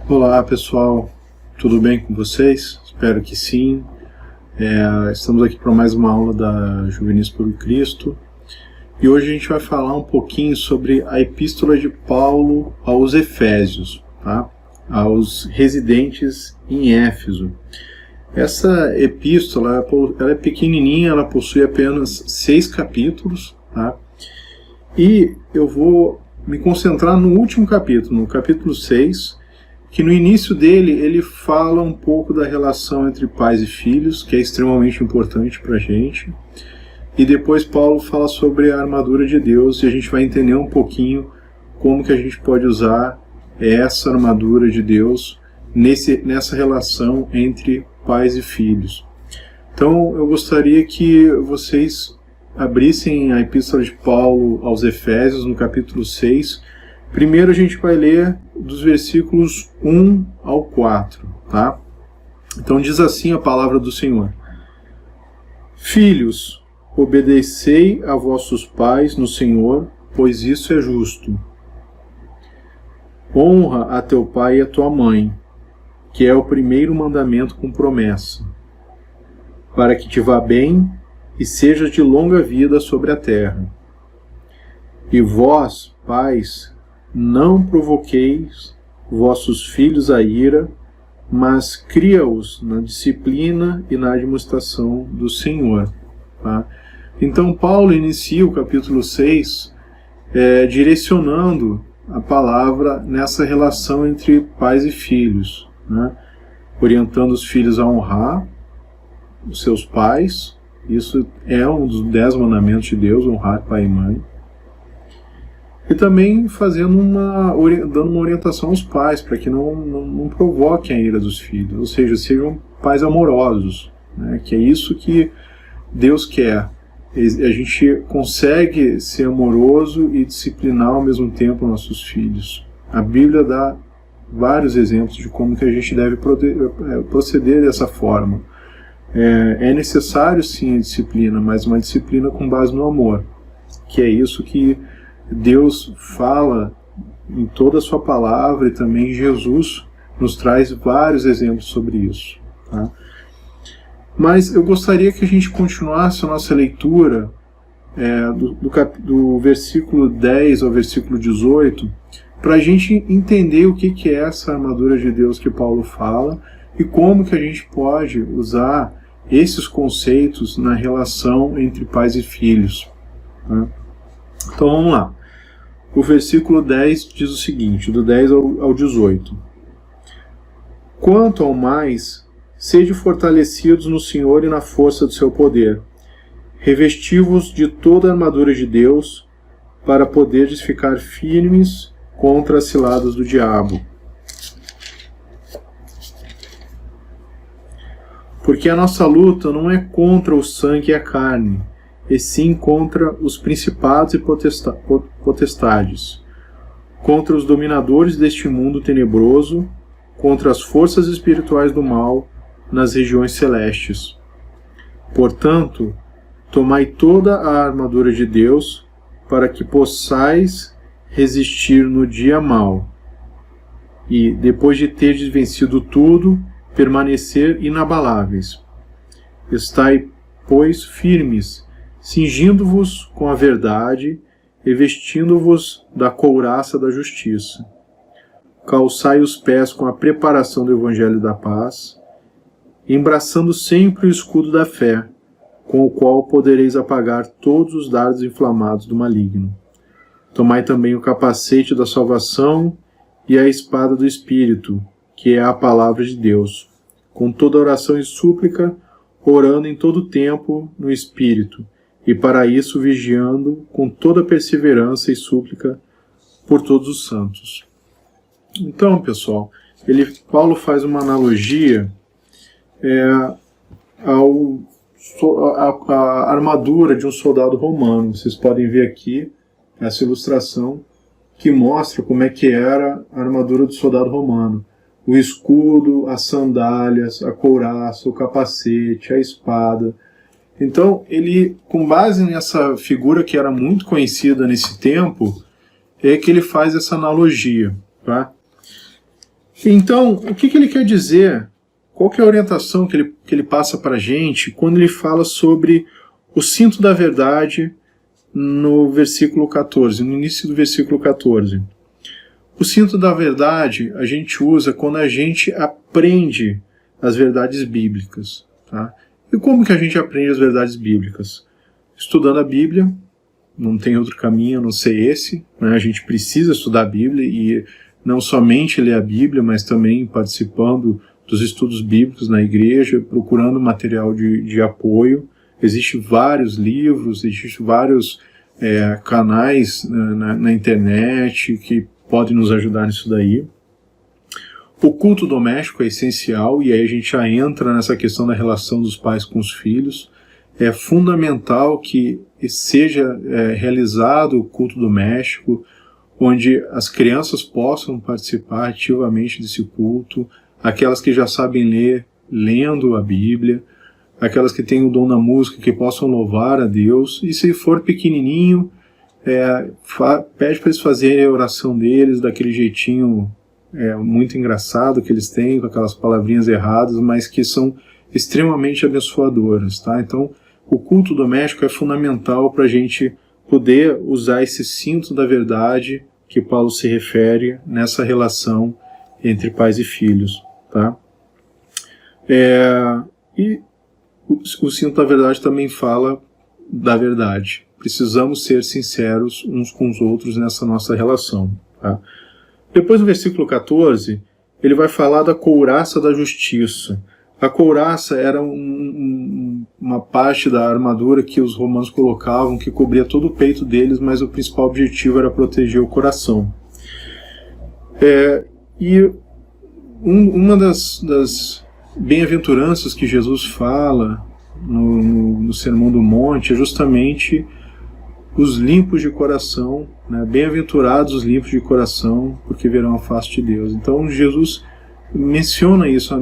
Olá pessoal, tudo bem com vocês? Espero que sim. Estamos aqui para mais uma aula da Juvenis por Cristo e hoje a gente vai falar um pouquinho sobre a Epístola de Paulo aos Efésios, tá? Aos residentes em Éfeso. Essa epístola ela é pequenininha, ela possui apenas 6 capítulos, tá? E eu vou me concentrar no último capítulo, no capítulo 6, que no início dele ele fala um pouco da relação entre pais e filhos, que é extremamente importante para a gente. E depois Paulo fala sobre a armadura de Deus e a gente vai entender um pouquinho como que a gente pode usar essa armadura de Deus nessa relação entre pais e filhos. Então eu gostaria que vocês abrissem a Epístola de Paulo aos Efésios, no capítulo 6. Primeiro a gente vai ler dos versículos 1 ao 4, tá? Então diz assim a palavra do Senhor: Filhos, obedecei a vossos pais no Senhor, pois isso é justo. Honra a teu pai e a tua mãe, que é o primeiro mandamento com promessa, para que te vá bem e sejas de longa vida sobre a terra. E vós, pais, não provoqueis vossos filhos à ira, mas cria-os na disciplina e na admoestação do Senhor. Tá? Então Paulo inicia o capítulo 6 direcionando a palavra nessa relação entre pais e filhos, né? Orientando os filhos a honrar os seus pais. Isso é um dos 10 mandamentos de Deus, honrar pai e mãe. E também dando uma orientação aos pais, para que não provoquem a ira dos filhos, ou seja, sejam pais amorosos, né? Que é isso que Deus quer. A gente consegue ser amoroso e disciplinar ao mesmo tempo nossos filhos. A Bíblia dá vários exemplos de como que a gente deve proceder dessa forma. É necessário sim a disciplina, mas uma disciplina com base no amor, que é isso que Deus fala em toda a sua palavra, e também Jesus nos traz vários exemplos sobre isso, tá? Mas eu gostaria que a gente continuasse a nossa leitura do versículo 10 ao versículo 18, para a gente entender o que é essa armadura de Deus que Paulo fala e como que a gente pode usar esses conceitos na relação entre pais e filhos, tá? Então vamos lá. O versículo 10 diz o seguinte, do 10 ao 18. Quanto ao mais, sede fortalecidos no Senhor e na força do seu poder. Revesti-vos de toda a armadura de Deus, para poderdes ficar firmes contra as ciladas do diabo. Porque a nossa luta não é contra o sangue e a carne, e sim contra os principados e potestades, contra os dominadores deste mundo tenebroso, contra as forças espirituais do mal nas regiões celestes. Portanto, tomai toda a armadura de Deus, para que possais resistir no dia mau, e, depois de terdes vencido tudo, permanecer inabaláveis. Estai, pois, firmes, cingindo-vos com a verdade e vestindo-vos da couraça da justiça. Calçai os pés com a preparação do Evangelho da paz, embraçando sempre o escudo da fé, com o qual podereis apagar todos os dardos inflamados do maligno. Tomai também o capacete da salvação e a espada do Espírito, que é a palavra de Deus, com toda oração e súplica, orando em todo tempo no Espírito, e para isso vigiando com toda perseverança e súplica por todos os santos. Então, pessoal, Paulo faz uma analogia à armadura de um soldado romano. Vocês podem ver aqui essa ilustração que mostra como é que era a armadura do soldado romano. O escudo, as sandálias, a couraça, o capacete, a espada. Então, ele, com base nessa figura que era muito conhecida nesse tempo, é que ele faz essa analogia, tá? Então, o que ele quer dizer? Qual que é a orientação que ele passa para a gente quando ele fala sobre o cinto da verdade no versículo 14, no início do versículo 14? O cinto da verdade a gente usa quando a gente aprende as verdades bíblicas. Tá? E como que a gente aprende as verdades bíblicas? Estudando a Bíblia, não tem outro caminho a não ser esse. Né? A gente precisa estudar a Bíblia e não somente ler a Bíblia, mas também participando dos estudos bíblicos na igreja, procurando material de apoio. Existem vários livros, existem vários canais na internet que podem nos ajudar nisso daí. O culto doméstico é essencial, e aí a gente já entra nessa questão da relação dos pais com os filhos. É fundamental que seja realizado o culto doméstico, onde as crianças possam participar ativamente desse culto, aquelas que já sabem ler, lendo a Bíblia, aquelas que têm o dom da música, que possam louvar a Deus, e se for pequenininho, pede para eles fazerem a oração deles daquele jeitinho muito engraçado que eles têm, com aquelas palavrinhas erradas, mas que são extremamente abençoadoras. Tá? Então, o culto doméstico é fundamental para a gente poder usar esse cinto da verdade que Paulo se refere nessa relação entre pais e filhos. Tá? E o cinto da verdade também fala da verdade. Precisamos ser sinceros uns com os outros nessa nossa relação. Tá? Depois, no versículo 14, ele vai falar da couraça da justiça. A couraça era uma parte da armadura que os romanos colocavam, que cobria todo o peito deles, mas o principal objetivo era proteger o coração. E uma das bem-aventuranças que Jesus fala no Sermão do Monte é justamente os limpos de coração, né? Bem-aventurados os limpos de coração, porque verão a face de Deus. Então Jesus menciona isso,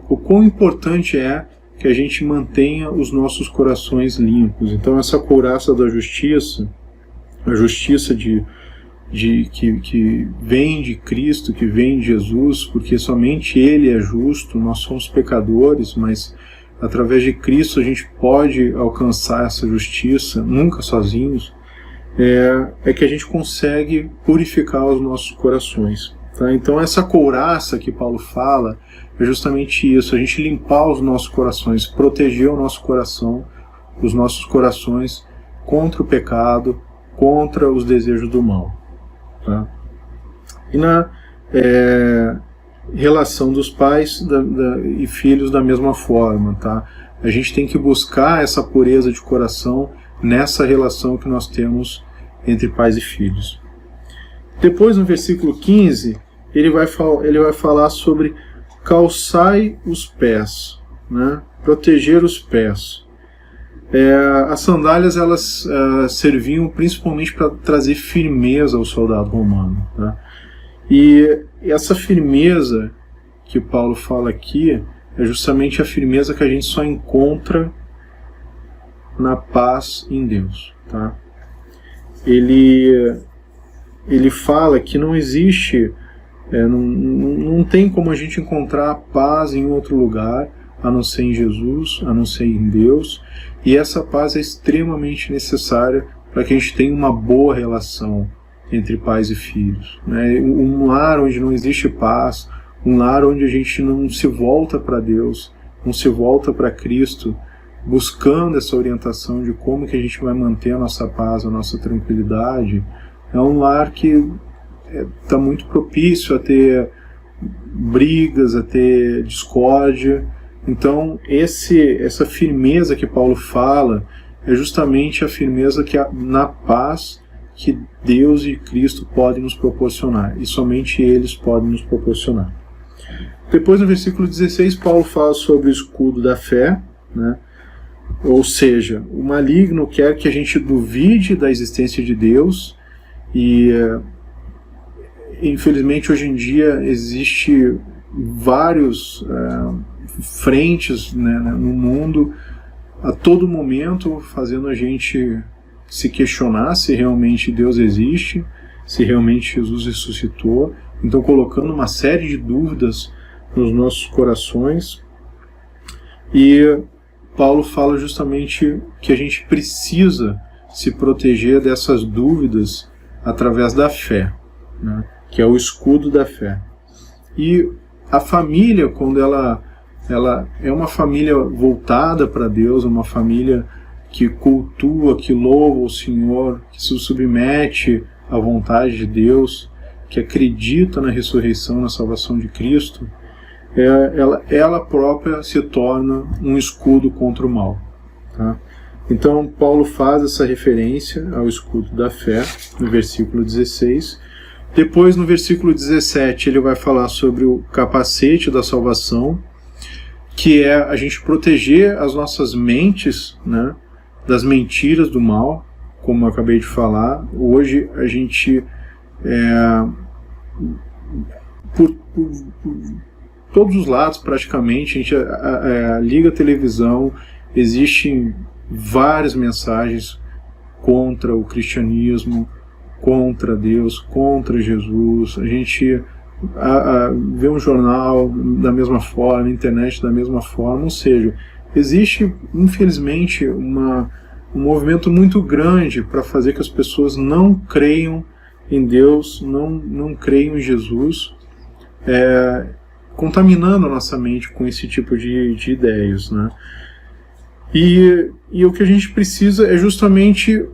o quão importante é que a gente mantenha os nossos corações limpos. Então essa couraça da justiça, a justiça que vem de Cristo, que vem de Jesus, porque somente Ele é justo, nós somos pecadores, mas através de Cristo a gente pode alcançar essa justiça, nunca sozinhos, é que a gente consegue purificar os nossos corações. Tá? Então essa couraça que Paulo fala é justamente isso, a gente limpar os nossos corações, proteger o nosso coração, os nossos corações contra o pecado, contra os desejos do mal. Tá? E na relação dos pais e filhos da mesma forma. Tá? A gente tem que buscar essa pureza de coração nessa relação que nós temos entre pais e filhos. Depois, no versículo 15, ele vai falar sobre calçai os pés, né? Proteger os pés. As sandálias elas serviam principalmente para trazer firmeza ao soldado romano. Tá? E essa firmeza que Paulo fala aqui é justamente a firmeza que a gente só encontra na paz em Deus. Tá? Ele fala que não existe, não tem como a gente encontrar a paz em outro lugar, a não ser em Jesus, a não ser em Deus, e essa paz é extremamente necessária para que a gente tenha uma boa relação entre pais e filhos. Né? Um lar onde não existe paz, um lar onde a gente não se volta para Deus, não se volta para Cristo, buscando essa orientação de como que a gente vai manter a nossa paz, a nossa tranquilidade, é um lar que está muito propício a ter brigas, a ter discórdia. Então essa firmeza que Paulo fala é justamente a firmeza que na paz que Deus e Cristo podem nos proporcionar, e somente eles podem nos proporcionar. Depois, no versículo 16, Paulo fala sobre o escudo da fé, né? Ou seja, o maligno quer que a gente duvide da existência de Deus, e infelizmente hoje em dia existe vários frentes, né, no mundo a todo momento, fazendo a gente se questionar se realmente Deus existe, se realmente Jesus ressuscitou, então colocando uma série de dúvidas nos nossos corações. E Paulo fala justamente que a gente precisa se proteger dessas dúvidas através da fé, né? Que é o escudo da fé. E a família, quando ela é uma família voltada para Deus, uma família que cultua, que louva o Senhor, que se submete à vontade de Deus, que acredita na ressurreição, na salvação de Cristo, ela própria se torna um escudo contra o mal. Tá? Então, Paulo faz essa referência ao escudo da fé, no versículo 16. Depois, no versículo 17, ele vai falar sobre o capacete da salvação, que é a gente proteger as nossas mentes, né, das mentiras do mal, como eu acabei de falar. Hoje a gente, por todos os lados praticamente, a gente liga a televisão, existem várias mensagens contra o cristianismo, contra Deus, contra Jesus. A gente vê um jornal da mesma forma, a internet da mesma forma, ou seja, existe, infelizmente, um movimento muito grande para fazer que as pessoas não creiam em Deus, não creiam em Jesus, contaminando a nossa mente com esse tipo de ideias, né? E o que a gente precisa é justamente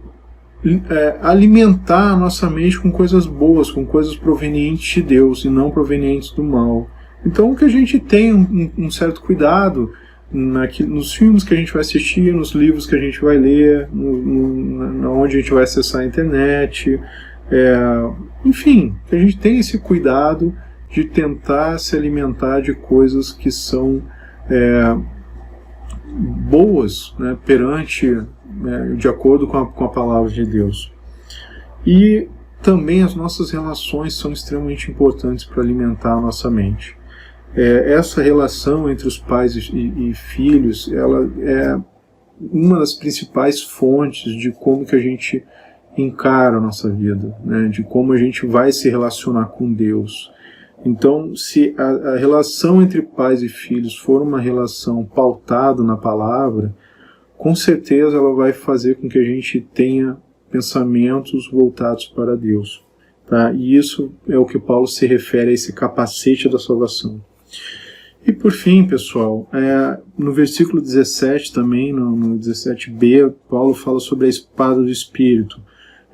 alimentar a nossa mente com coisas boas, com coisas provenientes de Deus e não provenientes do mal. Então que a gente tenha um certo cuidado nos filmes que a gente vai assistir, nos livros que a gente vai ler, onde a gente vai acessar a internet, enfim, que a gente tenha esse cuidado de tentar se alimentar de coisas que são boas, né, de acordo com a palavra de Deus. E também as nossas relações são extremamente importantes para alimentar a nossa mente. Essa relação entre os pais e filhos, ela é uma das principais fontes de como que a gente encara a nossa vida, né, de como a gente vai se relacionar com Deus. Então, se a relação entre pais e filhos for uma relação pautada na palavra, com certeza ela vai fazer com que a gente tenha pensamentos voltados para Deus. Tá? E isso é o que Paulo se refere a esse capacete da salvação. E por fim, pessoal, no versículo 17 também, no 17b, Paulo fala sobre a espada do Espírito.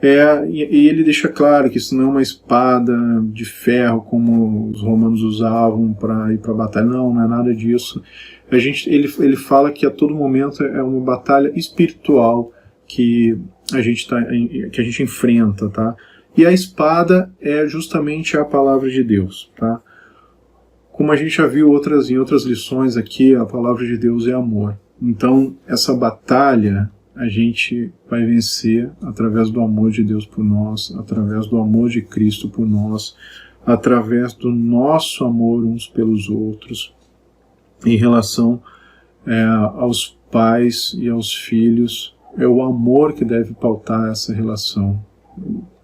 E ele deixa claro que isso não é uma espada de ferro como os romanos usavam para ir para a batalha. Não é nada disso. Ele fala que a todo momento é uma batalha espiritual que a gente enfrenta, tá? E a espada é justamente a palavra de Deus, tá? Como a gente já viu em outras lições aqui, a palavra de Deus é amor. Então, essa batalha a gente vai vencer através do amor de Deus por nós, através do amor de Cristo por nós, através do nosso amor uns pelos outros, em relação aos pais e aos filhos. É o amor que deve pautar essa relação.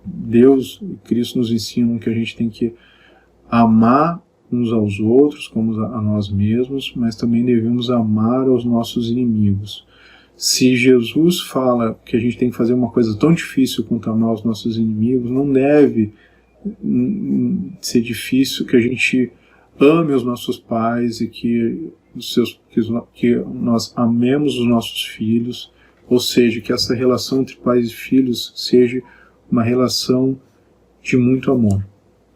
Deus e Cristo nos ensinam que a gente tem que amar uns aos outros, como a nós mesmos, mas também devemos amar aos nossos inimigos. Se Jesus fala que a gente tem que fazer uma coisa tão difícil quanto amar os nossos inimigos, não deve ser difícil que a gente ame os nossos pais e que nós amemos os nossos filhos, ou seja, que essa relação entre pais e filhos seja uma relação de muito amor,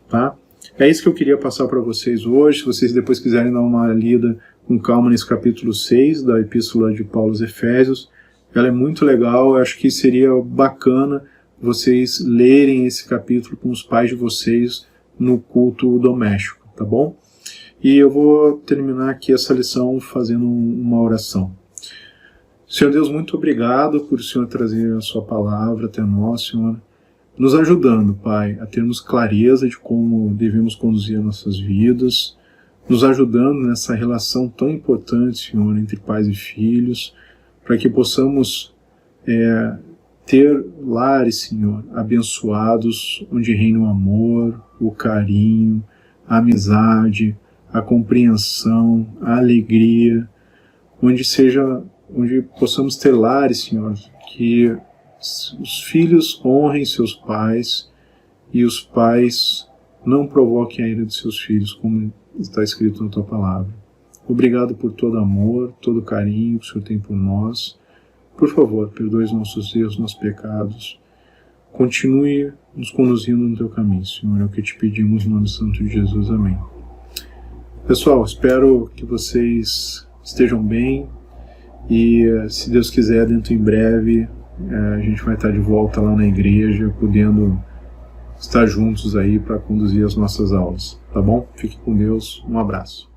tá? É isso que eu queria passar para vocês hoje. Se vocês depois quiserem dar uma lida com calma nesse capítulo 6 da Epístola de Paulo aos Efésios, ela é muito legal. Eu acho que seria bacana vocês lerem esse capítulo com os pais de vocês no culto doméstico, tá bom? E eu vou terminar aqui essa lição fazendo uma oração. Senhor Deus, muito obrigado por o Senhor trazer a sua palavra até nós, Senhor, nos ajudando, Pai, a termos clareza de como devemos conduzir nossas vidas, nos ajudando nessa relação tão importante, Senhor, entre pais e filhos, para que possamos ter lares, Senhor, abençoados, onde reina o amor, o carinho, a amizade, a compreensão, a alegria, onde possamos ter lares, Senhor, que os filhos honrem seus pais e os pais não provoquem a ira de seus filhos, como está escrito na Tua Palavra. Obrigado por todo amor, todo carinho que o Senhor tem por nós. Por favor, perdoe os nossos erros, nossos pecados. Continue nos conduzindo no Teu caminho, Senhor. É o que te pedimos no nome santo de Jesus. Amém. Pessoal, espero que vocês estejam bem e, se Deus quiser, dentro em breve, a gente vai estar de volta lá na igreja, podendo estar juntos aí para conduzir as nossas aulas, tá bom? Fique com Deus, um abraço.